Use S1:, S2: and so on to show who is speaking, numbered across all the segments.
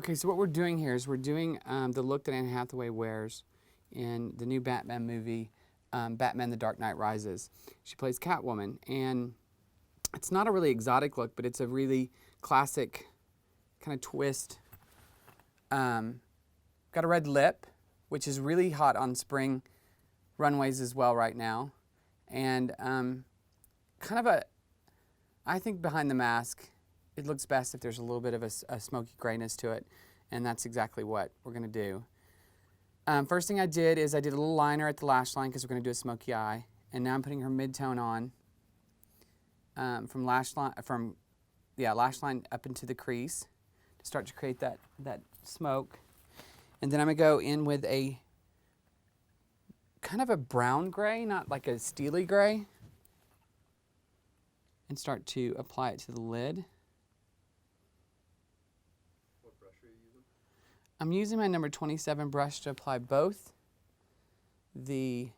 S1: Okay, so what we're doing here is we're doing the look that Anne Hathaway wears in the new Batman movie, Batman The Dark Knight Rises. She plays Catwoman, and it's not a really exotic look, but it's a really classic kind of twist. Got a red lip, which is really hot on spring runways as well right now. And kind of a, I think behind the mask, it looks best if there's a little bit of a smoky grayness to it, and that's exactly what we're going to do. First thing I did is I did a little liner at the lash line because we're going to do a smoky eye, and now I'm putting her mid-tone on from lash line up into the crease to start to create that smoke. And then I'm going to go in with a kind of a brown gray, not like a steely gray, and start to apply it to the lid.
S2: What brush are you using?
S1: I'm using my number 27 brush to apply both the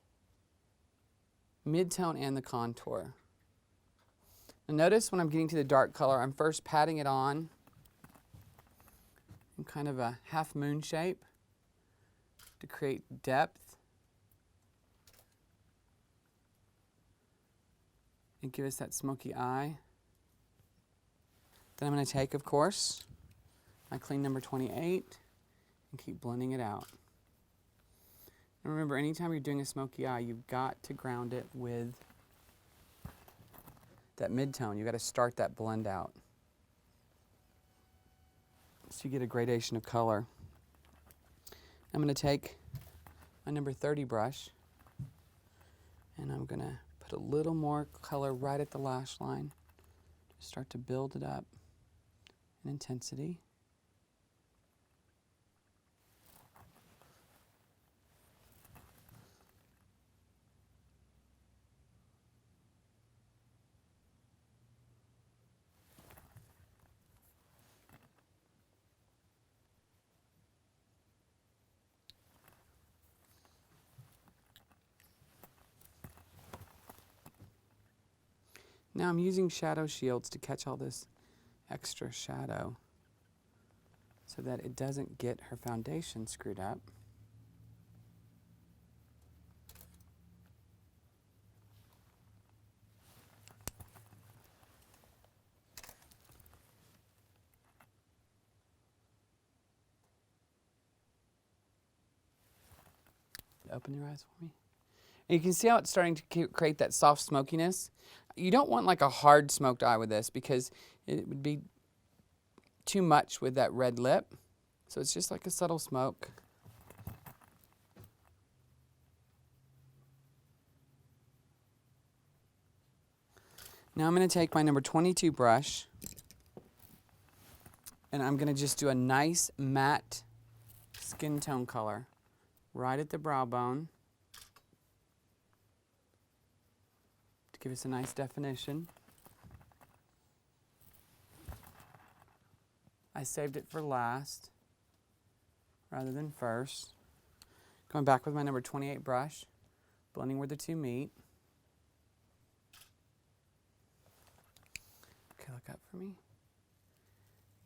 S1: mid-tone and the contour. Now notice when I'm getting to the dark color, I'm first patting it on in kind of a half moon shape to create depth and give us that smoky eye. Then I'm going to take, of course, my clean number 28 and keep blending it out. And remember, anytime you're doing a smoky eye, you've got to ground it with that mid-tone. You've got to start that blend out so you get a gradation of color. I'm going to take my number 30 brush and I'm going to put a little more color right at the lash line. Start to build it up in intensity. Now I'm using shadow shields to catch all this extra shadow so that it doesn't get her foundation screwed up. Open your eyes for me. And you can see how it's starting to create that soft smokiness. You don't want like a hard smoked eye with this because it would be too much with that red lip. So it's just like a subtle smoke. Now I'm going to take my number 22 brush and I'm going to just do a nice matte skin tone color right at the brow bone to give us a nice definition. I saved it for last rather than first. Going back with my number 28 brush, blending where the two meet. Okay, look up for me.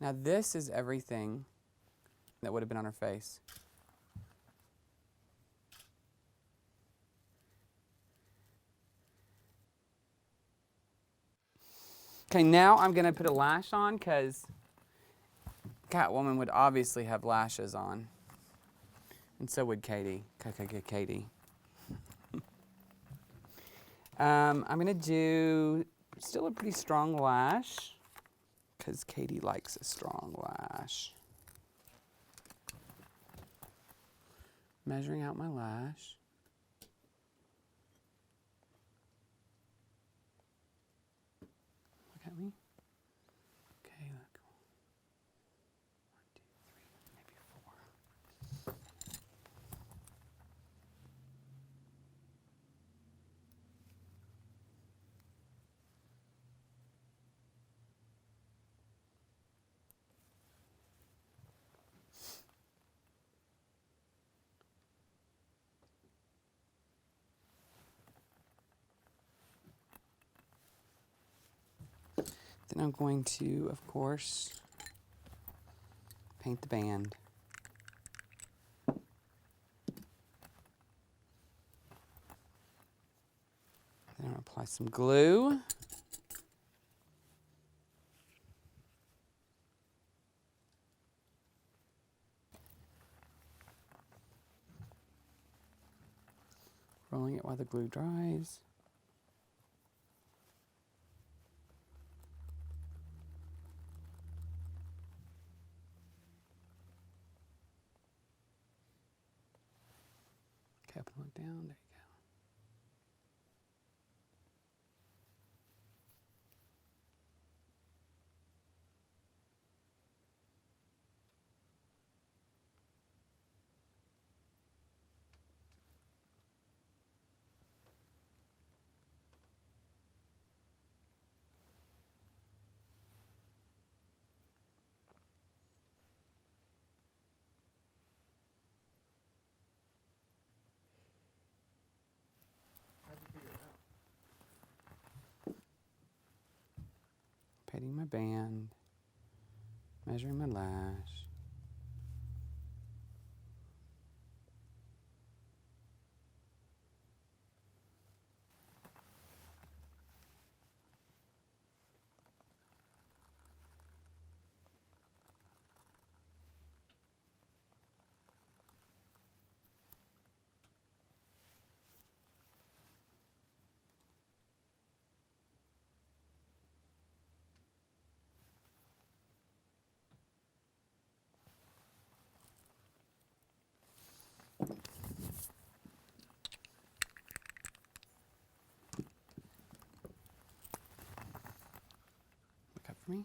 S1: Now this is everything that would have been on her face. Okay, now I'm going to put a lash on because Catwoman would obviously have lashes on. And so would Katie. Katie. I'm going to do still a pretty strong lash because Katie likes a strong lash. Measuring out my lash. Look at me. Okay, look. 1, 2, 3, maybe 4. Then I'm going to, of course, paint the band. Then I'll apply some glue. Rolling it while the glue dries. Okay, up and look down. There you go.
S2: How'd you figure it out?
S1: Painting my band. Measuring my lash. Look up for me.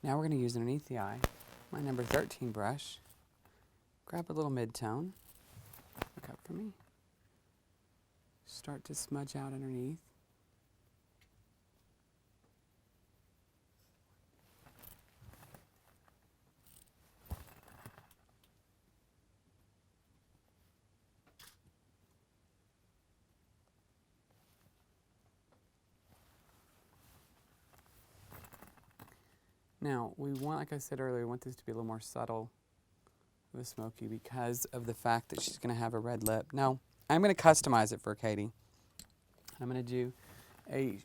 S1: Now we're going to use underneath the eye my number 13 brush. Grab a little mid-tone. Look up for me. Start to smudge out underneath. Now, we want, like I said earlier, we want this to be a little more subtle of a smoky because of the fact that she's going to have a red lip. Now, I'm going to customize it for Katie. I'm going to do a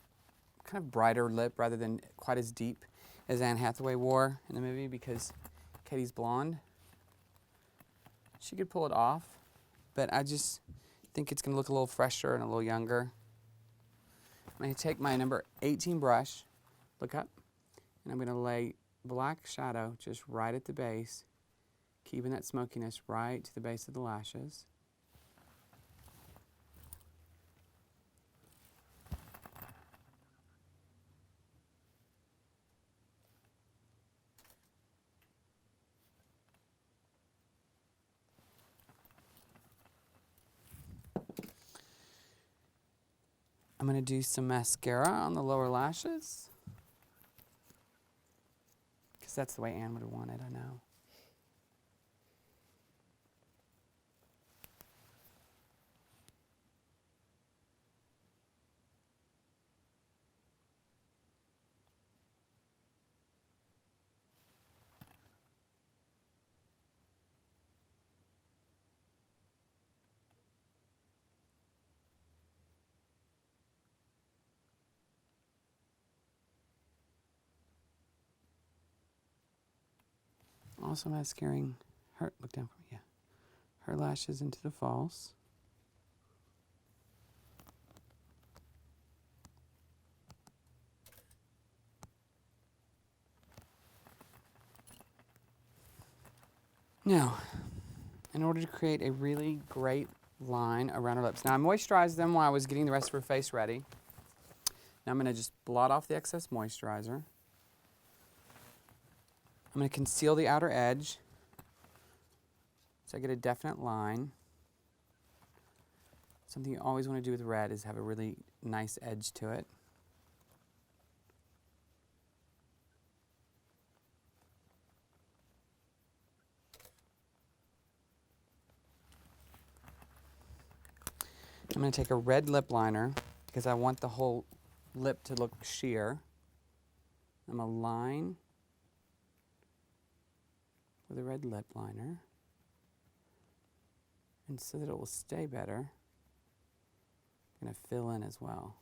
S1: kind of brighter lip rather than quite as deep as Anne Hathaway wore in the movie because Katie's blonde. She could pull it off, but I just think it's going to look a little fresher and a little younger. I'm going to take my number 18 brush, look up, and I'm going to lay black shadow just right at the base, keeping that smokiness right to the base of the lashes. I'm going to do some mascara on the lower lashes because that's the way Anne would have wanted, I know. Also mascaring her, look down for me, yeah, her lashes into the false. Now, in order to create a really great line around her lips. Now, I moisturized them while I was getting the rest of her face ready. Now I'm going to just blot off the excess moisturizer. I'm going to conceal the outer edge so I get a definite line. Something you always want to do with red is have a really nice edge to it. I'm going to take a red lip liner because I want the whole lip to look sheer. I'm going to line with a red lip liner. And so that it will stay better, I'm going to fill in as well.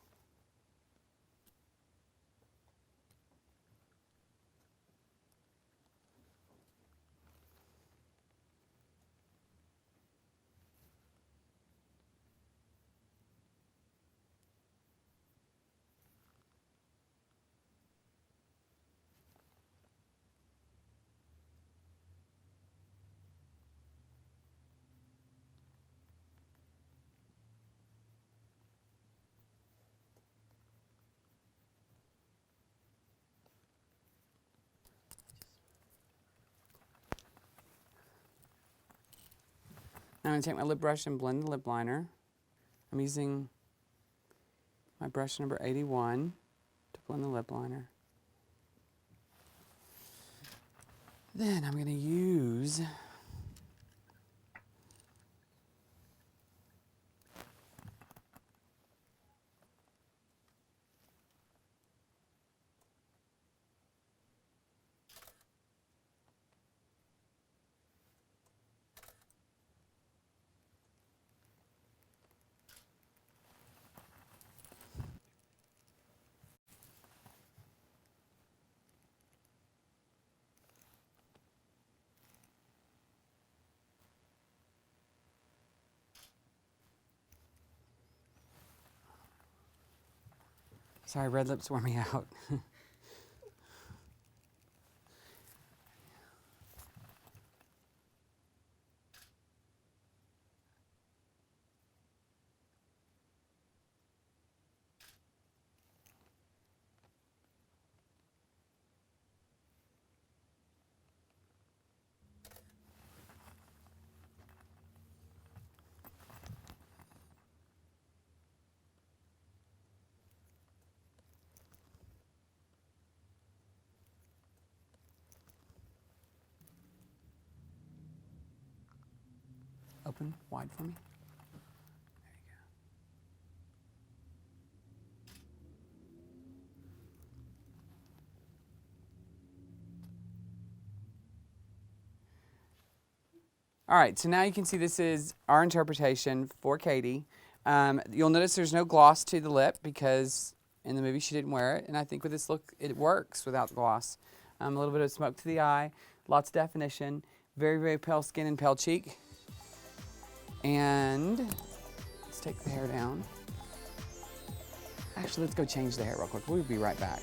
S1: Now I'm going to take my lip brush and blend the lip liner. I'm using my brush number 81 to blend the lip liner. Then I'm going to use sorry, red lips wore me out. Open wide for me. There you go. All right, so now you can see this is our interpretation for Katie. You'll notice there's no gloss to the lip because in the movie she didn't wear it, and I think with this look it works without gloss. A little bit of smoke to the eye, lots of definition, very, very pale skin and pale cheek. And let's take the hair down. Actually, let's go change the hair real quick. We'll be right back.